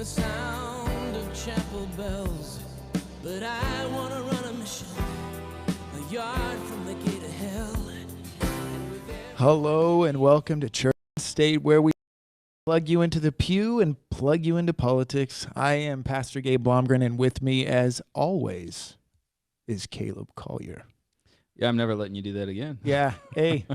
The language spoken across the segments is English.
sound of chapel bells, but I want to run a mission, a yard from the gate of hell. Hello and welcome to Church and State, where we plug you into the pew and plug you into politics. I am Pastor Gabe Blomgren, and with me, as always, is Caleb Collier. Yeah, I'm never letting you do that again. Yeah, hey.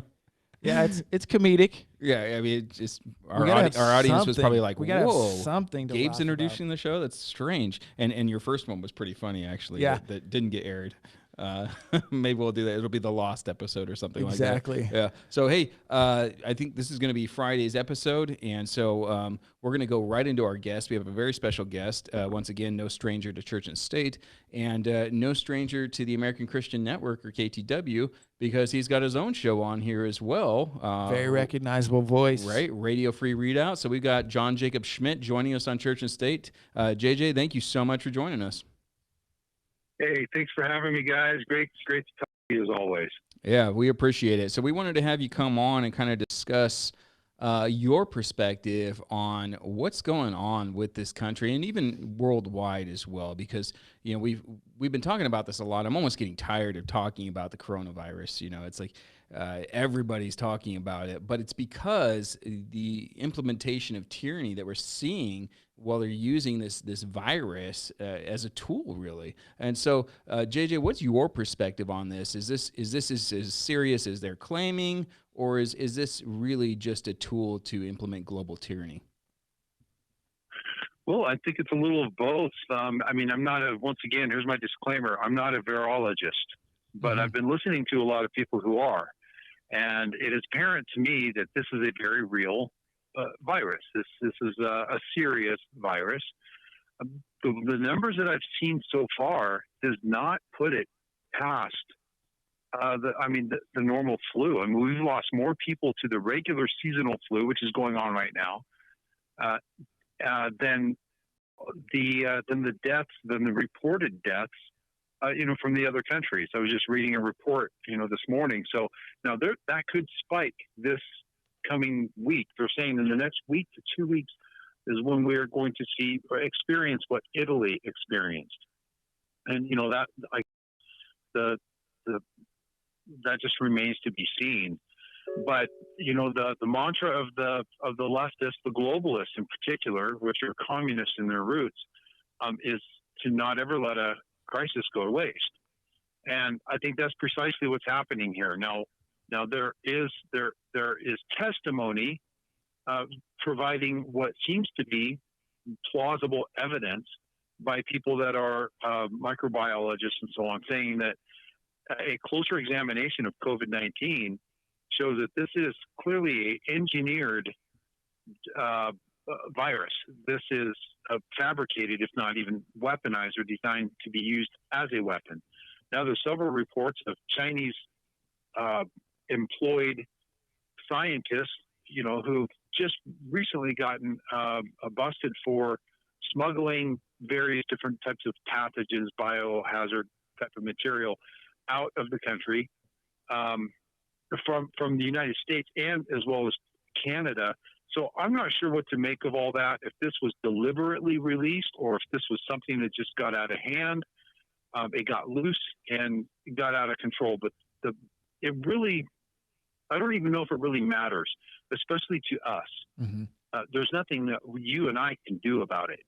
Yeah, it's comedic. Yeah, I mean, it's just our audience was probably like, we gotta "Whoa, have something to Gabe's laugh introducing the show? That's strange." And your first one was pretty funny, actually. Yeah. that didn't get aired. Maybe we'll do that. It'll be the lost episode or something Exactly. like that. Yeah. So, hey, I think this is going to be Friday's episode. And so we're going to go right into our guest. We have a very special guest. Once again, no stranger to Church and State, and no stranger to the American Christian Network, or KTW, because he's got his own show on here as well. Very recognizable voice. Right. Radio Free Redoubt. So we've got John Jacob Schmidt joining us on Church and State. JJ, thank you so much for joining us. Hey, thanks for having me, guys. Great to talk to you as always. Yeah, we appreciate it. So we wanted to have you come on and kind of discuss your perspective on what's going on with this country and even worldwide as well, because we've been talking about this a lot. I'm almost getting tired of talking about the coronavirus. It's like everybody's talking about it, but it's because the implementation of tyranny that we're seeing while they're using this virus as a tool, really. And so, JJ, what's your perspective on this? Is this as serious as they're claiming, or is this really just a tool to implement global tyranny? Well, I think it's a little of both. I'm not once again, here's my disclaimer. I'm not a virologist, but I've been listening to a lot of people who are. And it is apparent to me that this is a very real virus. This is a serious virus. The numbers that I've seen so far does not put it past the normal flu. I mean, we've lost more people to the regular seasonal flu, which is going on right now, than the reported deaths. From the other countries. I was just reading a report, this morning. So now that could spike this coming week. They're saying in the next week to 2 weeks is when we're going to see or experience what Italy experienced. And, that just remains to be seen. But, the mantra of the leftists, the globalists in particular, which are communists in their roots, is to not ever let a crisis go to waste. And I think that's precisely what's happening here. Now there is testimony providing what seems to be plausible evidence by people that are microbiologists and so on, saying that a closer examination of COVID-19 shows that this is clearly an engineered virus. This is fabricated, if not even weaponized or designed to be used as a weapon. Now, there's several reports of Chinese employed scientists, who've just recently gotten busted for smuggling various different types of pathogens, biohazard type of material out of the country from the United States and as well as Canada. So I'm not sure what to make of all that, if this was deliberately released or if this was something that just got out of hand. It got loose and got out of control. But I don't even know if it really matters, especially to us. Mm-hmm. There's nothing that you and I can do about it,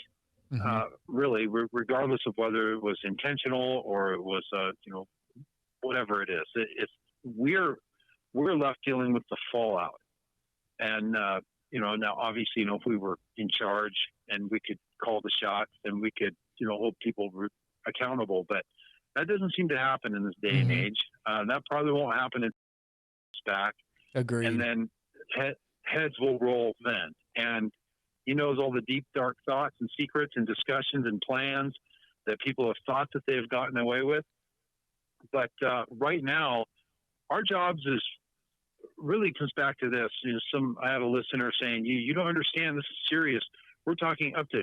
really, regardless of whether it was intentional or it was, whatever it is. We're left dealing with the fallout. And, now obviously, if we were in charge and we could call the shots and we could, hold people accountable, but that doesn't seem to happen in this day and age. That probably won't happen in back. Agreed. And then heads will roll then. And he knows all the deep, dark thoughts and secrets and discussions and plans that people have thought that they've gotten away with. But right now, our jobs is really comes back to this. I had a listener saying, you don't understand, this is serious. We're talking up to,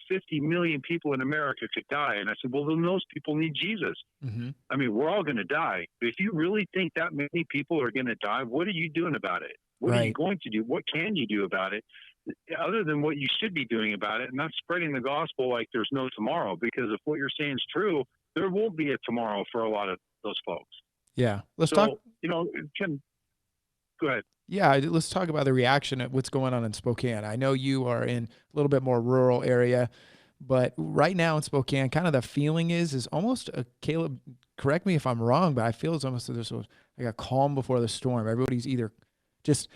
50 million people in America could die. And I said, well, then those people need Jesus. Mm-hmm. I mean, we're all going to die. But if you really think that many people are going to die, what are you doing about it? What are you going to do? What can you do about it? other than what you should be doing about it, and that's spreading the gospel like there's no tomorrow. Because if what you're saying is true, there won't be a tomorrow for a lot of those folks. Yeah. Let's So, talk. Go ahead. Yeah, let's talk about the reaction at what's going on in Spokane. I know you are in a little bit more rural area, but right now in Spokane, kind of the feeling is almost Caleb, correct me if I'm wrong, but I feel it's almost there's like a calm before the storm. Everybody's either just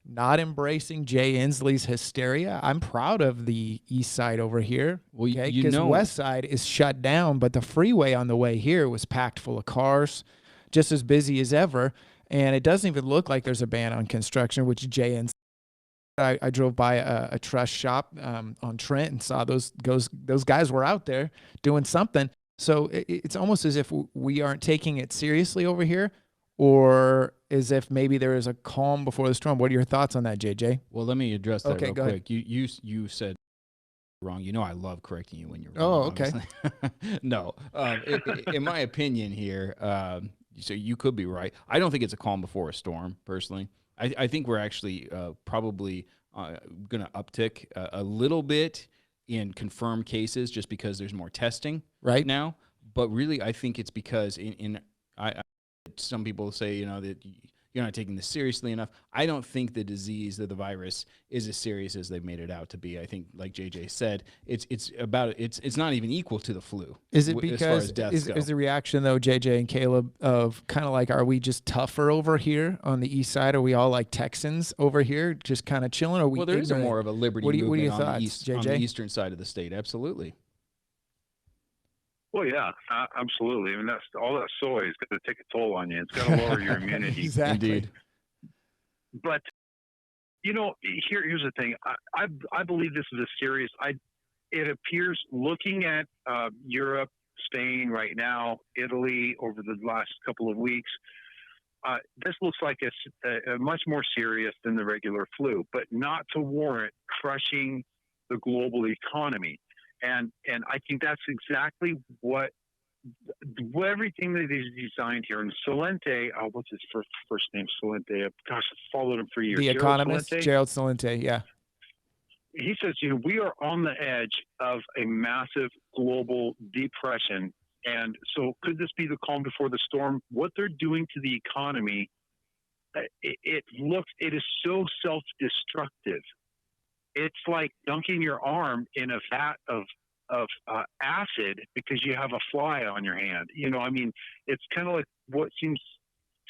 not embracing Jay Inslee's hysteria. I'm proud of the east side over here. Well, okay? you Because know, west side is shut down, but the freeway on the way here was packed full of cars, just as busy as ever. And it doesn't even look like there's a ban on construction, which Jay Inslee. I drove by a truss shop on Trent and saw those guys were out there doing something. So it's almost as if we aren't taking it seriously over here, or as if maybe there is a calm before the storm. What are your thoughts on that, JJ? well, let me address that real go quick. ahead. You said wrong. You know I love correcting you when you're Oh, wrong. okay. Obviously. No, in my opinion here, so you could be right. I don't think it's a calm before a storm, personally. I think we're actually probably going to uptick a little bit in confirmed cases just because there's more testing Right now. But really, I think it's because some people say, that you're not taking this seriously enough. I don't think the disease or the virus is as serious as they've made it out to be. I think, like JJ said, it's not even equal to the flu. Is it as far because as deaths go. is the reaction though, JJ and Caleb, of kind of like, are we just tougher over here on the east side? Are we all like Texans over here, just kind of chilling? Or are we Well, there is ignorant? more of a liberty What are movement your on thoughts, the JJ? on the eastern side of the state. Absolutely. Well, yeah, absolutely. I mean, that's all that soy is going to take a toll on you. It's got to lower your immunity. Exactly. Indeed. But here's the thing. I believe this is a serious. It appears, looking at Europe, Spain right now, Italy over the last couple of weeks, this looks like a much more serious than the regular flu, but not to warrant crushing the global economy. And I think that's exactly what everything that is designed here. And Salente, what's his first name? Salente. Gosh, I've followed him for years. The economist, Gerald Salente, yeah. He says, we are on the edge of a massive global depression. And so could this be the calm before the storm? What they're doing to the economy, it is so self-destructive. It's like dunking your arm in a vat of acid because you have a fly on your hand. It's kind of like what seems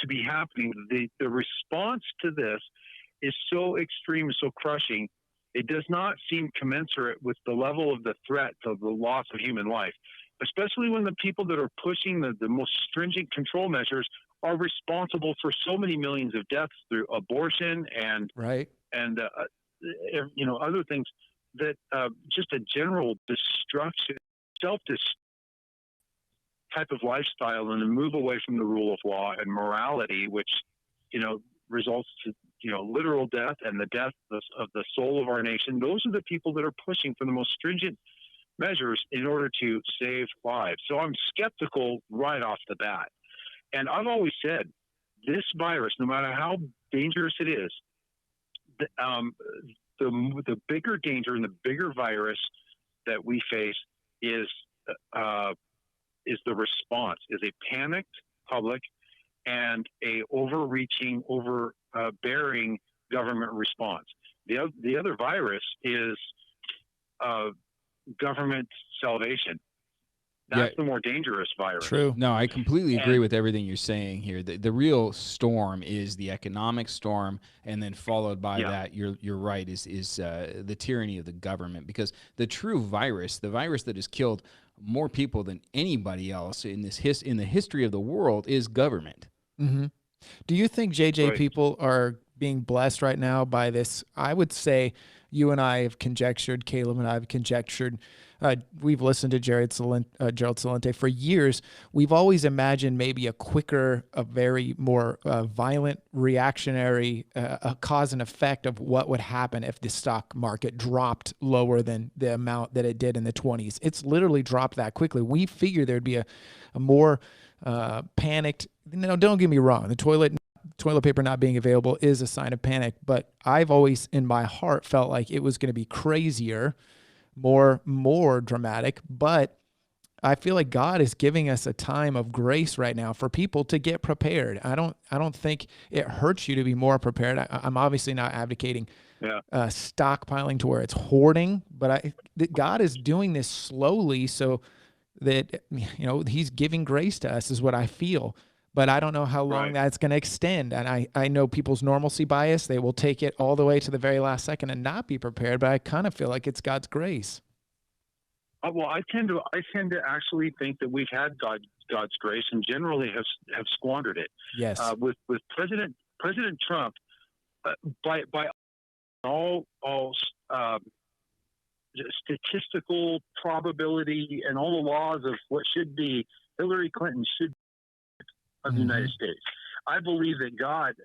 to be happening. The response to this is so extreme, so crushing. It does not seem commensurate with the level of the threat of the loss of human life, especially when the people that are pushing the most stringent control measures are responsible for so many millions of deaths through abortion and other things, that just a general destruction, type of lifestyle, and a move away from the rule of law and morality, which results to literal death and the death of the soul of our nation. Those are the people that are pushing for the most stringent measures in order to save lives. So I'm skeptical right off the bat. And I've always said, this virus, no matter how dangerous it is, the bigger danger and the bigger virus that we face is the response, is a panicked public and a overreaching, overbearing government response. The other virus is government salvation. That's the more dangerous virus. True. No, I completely agree with everything you're saying here. The real storm is the economic storm, and then followed by that, you're right, is the tyranny of the government. Because the true virus, the virus that has killed more people than anybody else in the history of the world, is government. Mm-hmm. Do you think, JJ, people are being blessed right now by this? I would say you and I have conjectured, Caleb and I have conjectured. We've listened to Gerald Salente for years. We've always imagined maybe a quicker, a very more violent, reactionary a cause and effect of what would happen if the stock market dropped lower than the amount that it did in the 20s. It's literally dropped that quickly. We figured there'd be a more panicked. No, don't get me wrong. The toilet paper not being available is a sign of panic. But I've always, in my heart, felt like it was going to be crazier, more dramatic. But I feel like God is giving us a time of grace right now for people to get prepared. I don't think it hurts you to be more prepared. I'm obviously not advocating stockpiling to where it's hoarding, but God is doing this slowly so that, he's giving grace to us is what I feel. But I don't know how long that's going to extend. And I know people's normalcy bias. They will take it all the way to the very last second and not be prepared. But I kind of feel like it's God's grace. Well, I tend to actually think that we've had God's grace and generally have squandered it. Yes. With President Trump, by all statistical probability and all the laws of what should be, Hillary Clinton should be of the United States. I believe that God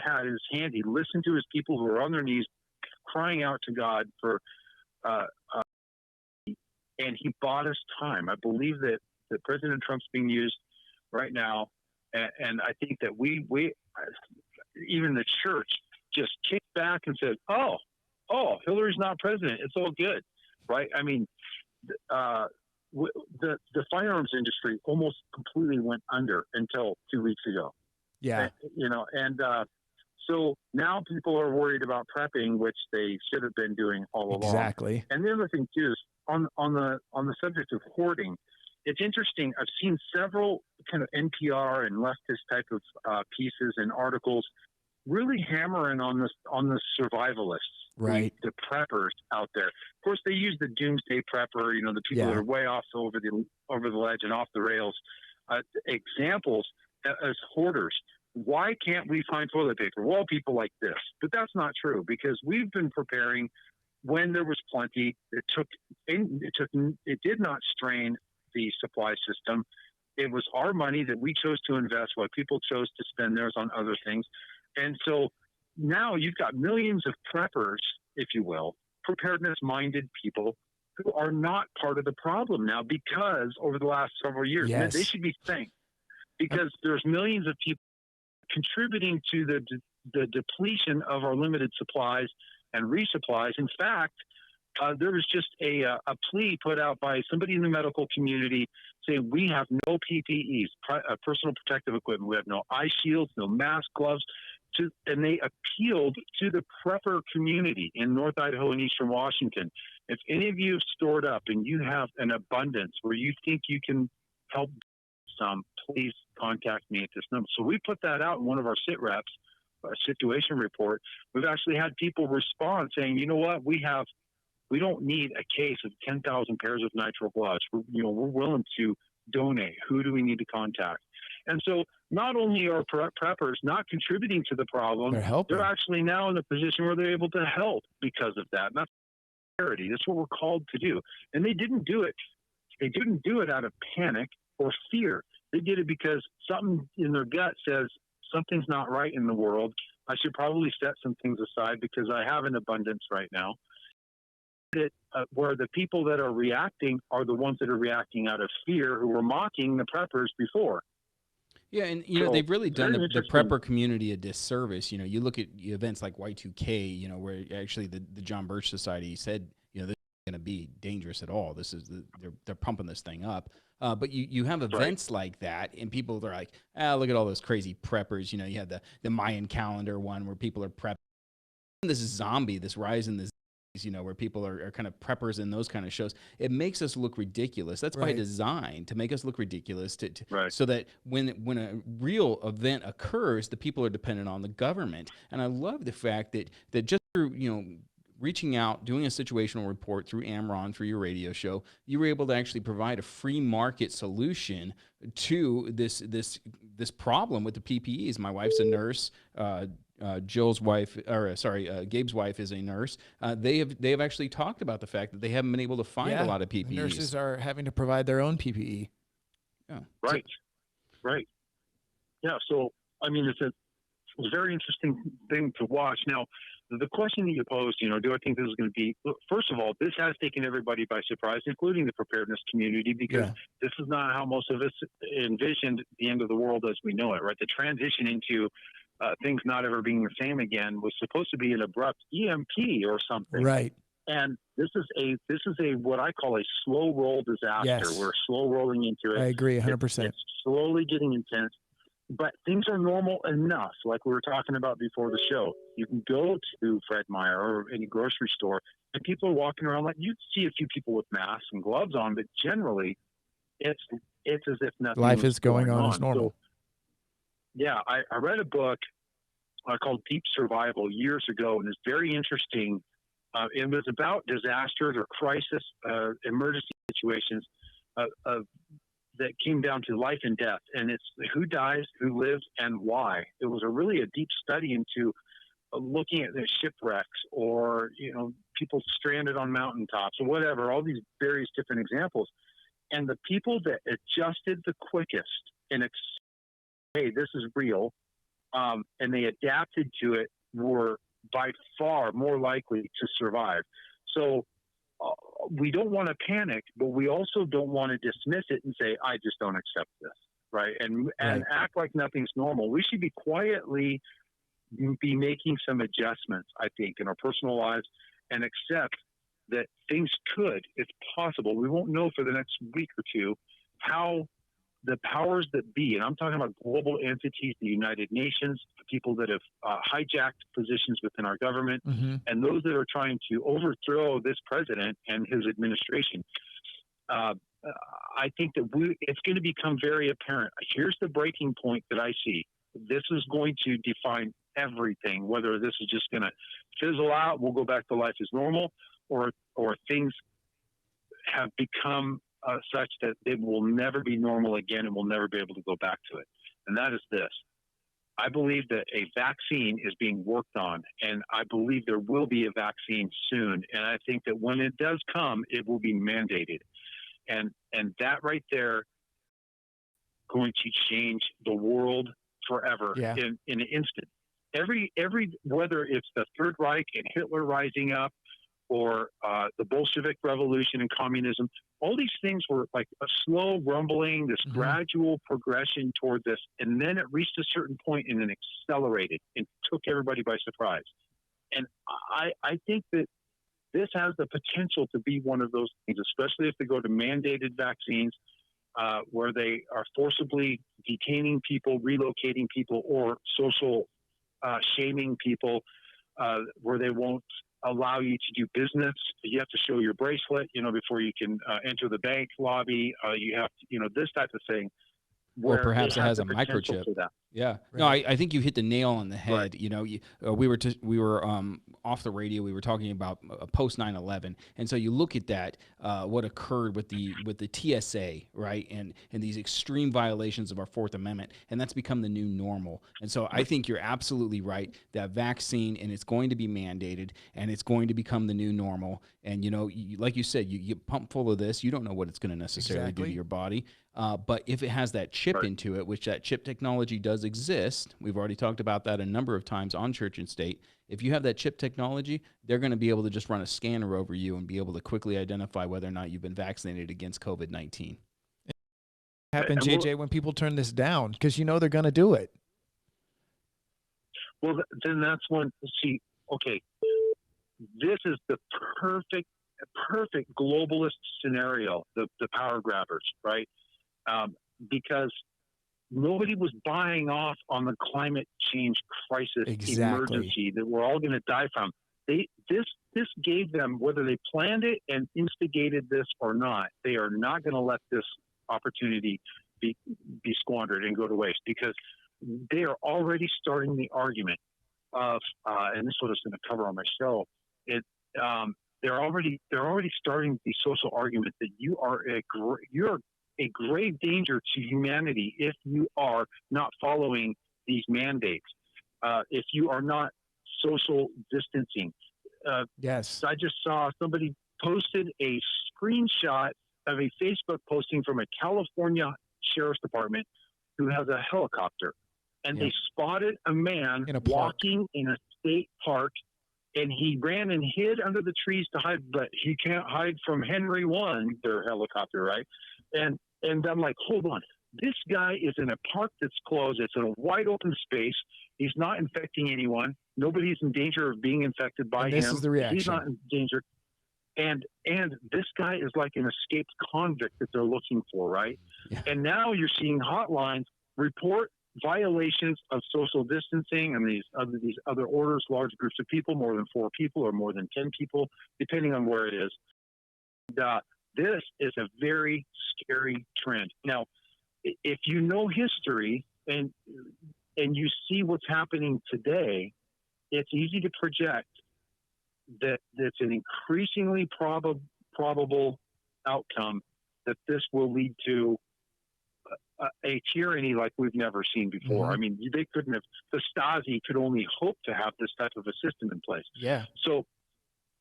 had his hand. He listened to his people who were on their knees crying out to God for and he bought us time. I believe that President Trump's being used right now, and I think that we even the church just kicked back and said, "Oh, Hillary's not president. It's all good," right? I mean, the firearms industry almost completely went under until 2 weeks ago. Yeah, so now people are worried about prepping, which they should have been doing all along. Exactly. And the other thing too is on the subject of hoarding, it's interesting. I've seen several kind of NPR and leftist type of pieces and articles really hammering on the survivalists, right? The preppers out there. Of course, they use the doomsday prepper. The people that are way off over the ledge and off the rails. Examples as hoarders. Why can't we find toilet paper? Well, people like this, but that's not true because we've been preparing when there was plenty. It did not strain the supply system. It was our money that we chose to invest while people chose to spend theirs on other things. And so now you've got millions of preppers, if you will, preparedness-minded people who are not part of the problem now because over the last several years, they should be thanked because there's millions of people contributing to the depletion of our limited supplies and resupplies. In fact, there was just a plea put out by somebody in the medical community saying we have no PPEs, personal protective equipment. We have no eye shields, no mask, gloves. And they appealed to the prepper community in North Idaho and Eastern Washington. If any of you have stored up and you have an abundance where you think you can help some, please contact me at this number. So we put that out in one of our sit reps, a situation report. We've actually had people respond saying, you know what, we don't need a case of 10,000 pairs of nitrile gloves. We're willing to donate. Who do we need to contact? And so not only are preppers not contributing to the problem, they're actually now in a position where they're able to help because of that. And that's charity. That's what we're called to do. And they didn't do it. They didn't do it out of panic or fear. They did it because something in their gut says something's not right in the world. I should probably set some things aside because I have an abundance right now. Where the people that are reacting are the ones that are reacting out of fear who were mocking the preppers before. Yeah, and they've really done the prepper community a disservice. You look at events like Y2K, where actually the John Birch Society said, this isn't going to be dangerous at all. This is they're pumping this thing up. But you have events like that, and people are like, look at all those crazy preppers. You have the Mayan calendar one where people are prepping. This rise in this. Where people are kind of preppers in those kind of shows, it makes us look ridiculous. That's by design, to make us look ridiculous, so that when a real event occurs, the people are dependent on the government. And I love the fact that just through reaching out, doing a situational report through Amron, through your radio show, you were able to actually provide a free market solution to this problem with the PPEs. My wife's a nurse. Gabe's wife is a nurse. They have actually talked about the fact that they haven't been able to find a lot of PPEs. Nurses are having to provide their own PPE. Yeah. Right. Yeah. So, I mean, it's a very interesting thing to watch. Now, the question that you posed, do I think this is going to be, first of all, this has taken everybody by surprise, including the preparedness community, because this is not how most of us envisioned the end of the world as we know it, right? The transition into things not ever being the same again was supposed to be an abrupt EMP or something. Right. And this is a what I call a slow roll disaster. Yes. We're slow rolling into it. I agree 100%. It's slowly getting intense. But things are normal enough, like we were talking about before the show. You can go to Fred Meyer or any grocery store, and people are walking around like you see a few people with masks and gloves on, but generally, it's as if nothing. Life is going on as normal. So, yeah, I read a book called Deep Survival years ago, and it's very interesting. It was about disasters or crisis, emergency situations that came down to life and death, and it's who dies, who lives, and why. It was really a deep study into looking at the shipwrecks or people stranded on mountaintops or whatever. All these various different examples, and the people that adjusted the quickest and hey, this is real, and they adapted to it were by far more likely to survive. So we don't want to panic, but we also don't want to dismiss it and say, I just don't accept this, right? And act like nothing's normal. We should be quietly making some adjustments, I think, in our personal lives and accept that things could, it's possible. We won't know for the next week or two how the powers that be, and I'm talking about global entities, the United Nations, people that have hijacked positions within our government, and those that are trying to overthrow this president and his administration. I think that it's going to become very apparent. Here's the breaking point that I see. This is going to define everything, whether this is just going to fizzle out, we'll go back to life as normal, or things have become such that it will never be normal again and we'll never be able to go back to it. And that is this. I believe that a vaccine is being worked on, and I believe there will be a vaccine soon. And I think that when it does come, it will be mandated. And that right there going to change the world forever in an instant. Every whether it's the Third Reich and Hitler rising up, or the Bolshevik Revolution and communism, all these things were like a slow rumbling, this gradual progression toward this, and then it reached a certain point and then accelerated and took everybody by surprise. And I think that this has the potential to be one of those things, especially if they go to mandated vaccines, where they are forcibly detaining people, relocating people, or social shaming people, where they won't allow you to do business. You have to show your bracelet, before you can enter the bank lobby. You have to, this type of thing. Or perhaps it has a microchip. Yeah. Right. No, I think you hit the nail on the head. Right. We were off the radio. We were talking about post 9/11, and so you look at that, what occurred with the TSA, right, and these extreme violations of our Fourth Amendment, and that's become the new normal. And so I think you're absolutely right that vaccine, and it's going to be mandated, and it's going to become the new normal. And like you said, you pump full of this, you don't know what it's going to necessarily do to your body. But if it has that chip into it, which that chip technology does exist, we've already talked about that a number of times on Church and State. If you have that chip technology, they're going to be able to just run a scanner over you and be able to quickly identify whether or not you've been vaccinated against COVID-19. Happen, JJ, when people turn this down, because they're going to do it. Well, then that's when, okay, this is the perfect globalist scenario, the power grabbers, right? Because nobody was buying off on the climate change crisis emergency that we're all going to die from. This gave them, whether they planned it and instigated this or not, they are not going to let this opportunity be squandered and go to waste, because they are already starting the argument of, and this is what it's going to cover on my show. They're already starting the social argument that you're a grave danger to humanity if you are not following these mandates, if you are not social distancing. Yes. I just saw somebody posted a screenshot of a Facebook posting from a California Sheriff's Department who has a helicopter, and they spotted a man walking in a state park and he ran and hid under the trees to hide, but he can't hide from Henry One, their helicopter, right? And I'm like, hold on. This guy is in a park that's closed. It's in a wide open space. He's not infecting anyone. Nobody's in danger of being infected by him. This is the reaction. He's not in danger. And this guy is like an escaped convict that they're looking for, right? Yeah. And now you're seeing hotlines report violations of social distancing and these other orders, large groups of people, more than 4 people or more than 10 people, depending on where it is. This is a very scary trend. Now, if you know history and you see what's happening today, it's easy to project that it's an increasingly probable outcome that this will lead to a tyranny like we've never seen before. Mm-hmm. I mean, they couldn't have, the Stasi could only hope to have this type of a system in place. Yeah. So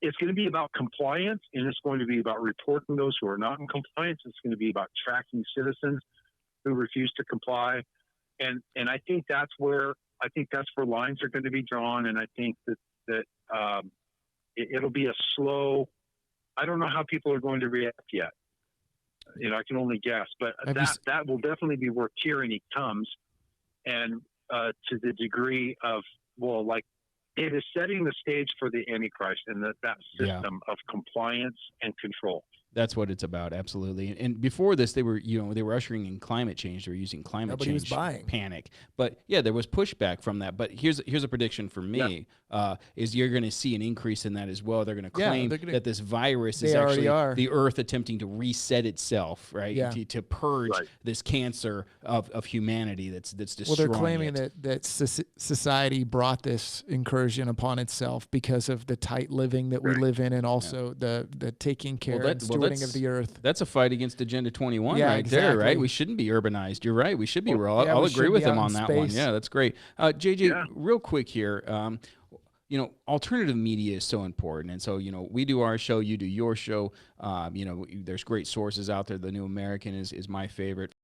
it's going to be about compliance, and it's going to be about reporting those who are not in compliance. It's going to be about tracking citizens who refuse to comply. And I think that's where lines are going to be drawn. And I think that it'll be a slow, I don't know how people are going to react yet. You know, I can only guess, but that will definitely be where tyranny comes, and to the degree of, well, like, it is setting the stage for the Antichrist and that system of compliance and control. That's what it's about, absolutely. And before this, they were ushering in climate change. They were using climate change panic. But yeah, there was pushback from that. But here's a prediction for me: is you're going to see an increase in that as well. They're going to claim that this virus is actually the Earth attempting to reset itself, right? Yeah. To purge this cancer of humanity that's destroying. Well, they're claiming that society brought this incursion upon itself because of the tight living that we live in, and also the taking care and stewarding of the earth. That's a fight against Agenda 21 exactly. there, right? We shouldn't be urbanized. You're right. We should be rural. I'll agree with him on that one. Yeah, that's great. JJ, real quick here. Alternative media is so important. And so, we do our show, you do your show. There's great sources out there. The New American is my favorite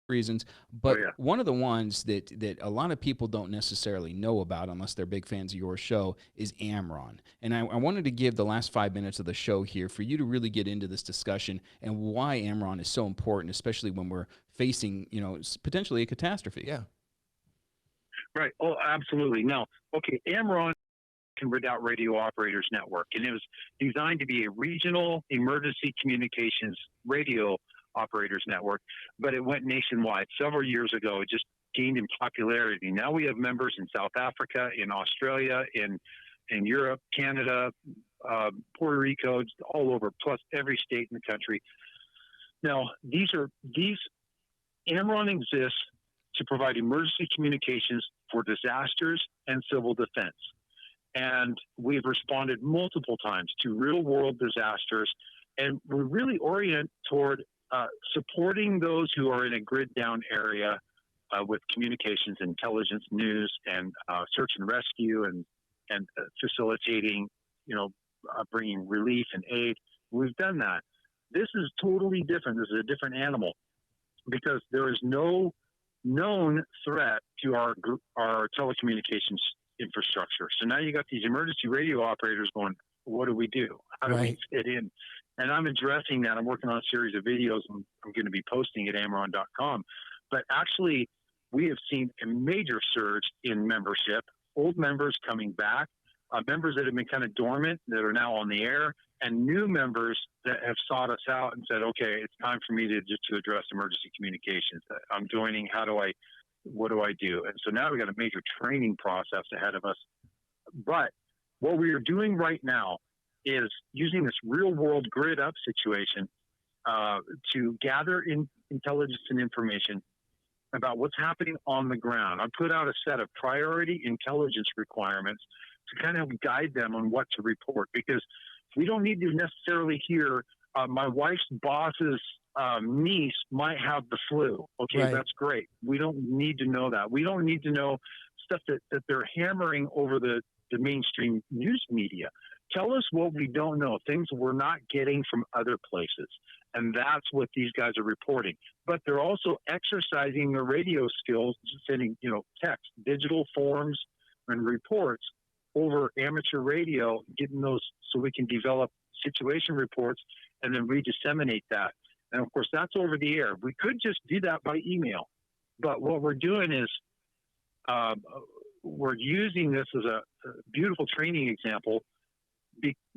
reasons. But one of the ones that a lot of people don't necessarily know about unless they're big fans of your show is Amron. And I wanted to give the last 5 minutes of the show here for you to really get into this discussion and why Amron is so important, especially when we're facing, potentially a catastrophe. Yeah. Right. Oh, absolutely. Now, okay, Amron and Redoubt Radio Operators Network, and it was designed to be a regional emergency communications radio operators network, but it went nationwide several years ago. It just gained in popularity. Now we have members in South Africa, in Australia, in Europe, Canada, Puerto Rico, all over, plus every state in the country. Now, Amron exists to provide emergency communications for disasters and civil defense. And we've responded multiple times to real world disasters, and we really orient toward supporting those who are in a grid down area with communications, intelligence, news, and search and rescue, and facilitating, bringing relief and aid. We've done that. This is totally different. This is a different animal because there is no known threat to our telecommunications infrastructure. So now you got these emergency radio operators going, what do we do? How do we fit in? And I'm addressing that. I'm working on a series of videos I'm going to be posting at amron.com. But actually, we have seen a major surge in membership, old members coming back, members that have been kind of dormant that are now on the air, and new members that have sought us out and said, okay, it's time for me to address emergency communications. I'm joining. What do I do? And so now we've got a major training process ahead of us. But what we are doing right now is using this real world grid up situation to gather intelligence and information about what's happening on the ground. I put out a set of priority intelligence requirements to kind of guide them on what to report, because we don't need to necessarily hear my wife's boss's niece might have the flu. Okay, that's great. We don't need to know that. We don't need to know stuff that they're hammering over the mainstream news media. Tell us what we don't know, things we're not getting from other places. And that's what these guys are reporting. But they're also exercising their radio skills, sending, text, digital forms and reports over amateur radio, getting those so we can develop situation reports and then re-disseminate that. And of course, that's over the air. We could just do that by email, but what we're doing is we're using this as a beautiful training example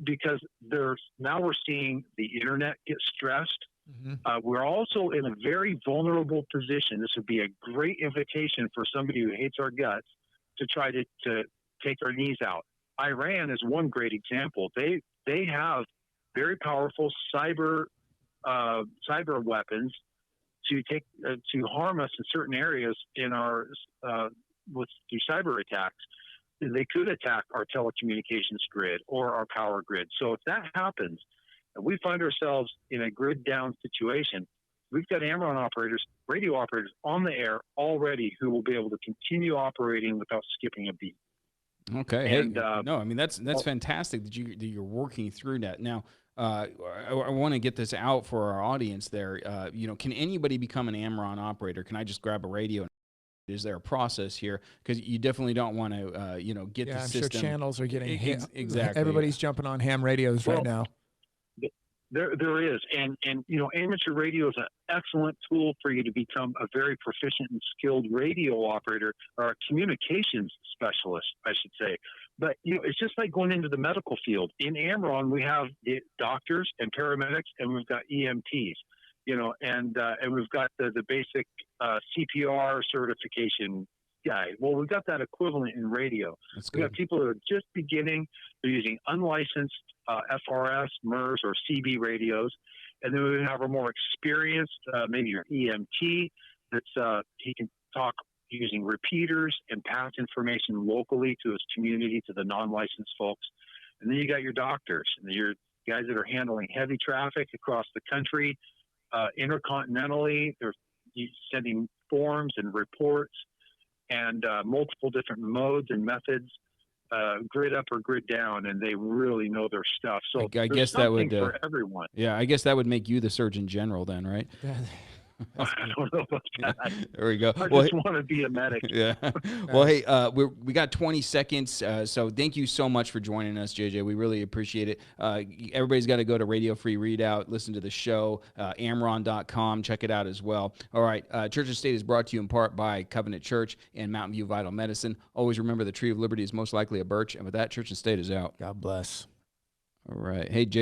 because now we're seeing the internet get stressed. We're also in a very vulnerable position. This would be a great invitation for somebody who hates our guts to try to take our knees out. Iran is one great example. They have very powerful cyber weapons to harm us in certain areas in our through cyber attacks. They could attack our telecommunications grid or our power grid. So if that happens, and we find ourselves in a grid down situation, we've got Amron operators, radio operators on the air already who will be able to continue operating without skipping a beat. Okay. And, no, I mean, that's fantastic that you're working through that. Now, I want to get this out for our audience there. Can anybody become an Amron operator? Can I just grab a radio? Is there a process here? Because you definitely don't want to, get the system. I'm sure channels are getting hit. Exactly. Everybody's jumping on ham radios right now. There is, and amateur radio is an excellent tool for you to become a very proficient and skilled radio operator or a communications specialist, I should say. But it's just like going into the medical field. In Amron, we have the doctors and paramedics, and we've got EMTs. And we've got the basic CPR certification guy. Well, we've got that equivalent in radio. We've got people who are just beginning. They're using unlicensed FRS, MERS, or CB radios. And then we have a more experienced, maybe your EMT, he can talk using repeaters and pass information locally to his community, to the non-licensed folks. And then you got your doctors and your guys that are handling heavy traffic across the country, intercontinentally. They're sending forms and reports and multiple different modes and methods, grid up or grid down, and they really know their stuff. So I guess that would for everyone. Yeah, I guess that would make you the Surgeon General then, right? I don't know about that. There we go. I just want to be a medic. Yeah. Well, hey, we got 20 seconds, so thank you so much for joining us, JJ. We really appreciate it. Everybody's got to go to Radio Free Redoubt, listen to the show, Amron.com, check it out as well. All right, Church and State is brought to you in part by Covenant Church and Mountain View Vital Medicine. Always remember the tree of liberty is most likely a birch, and with that, Church and State is out. God bless. All right. Hey, JJ.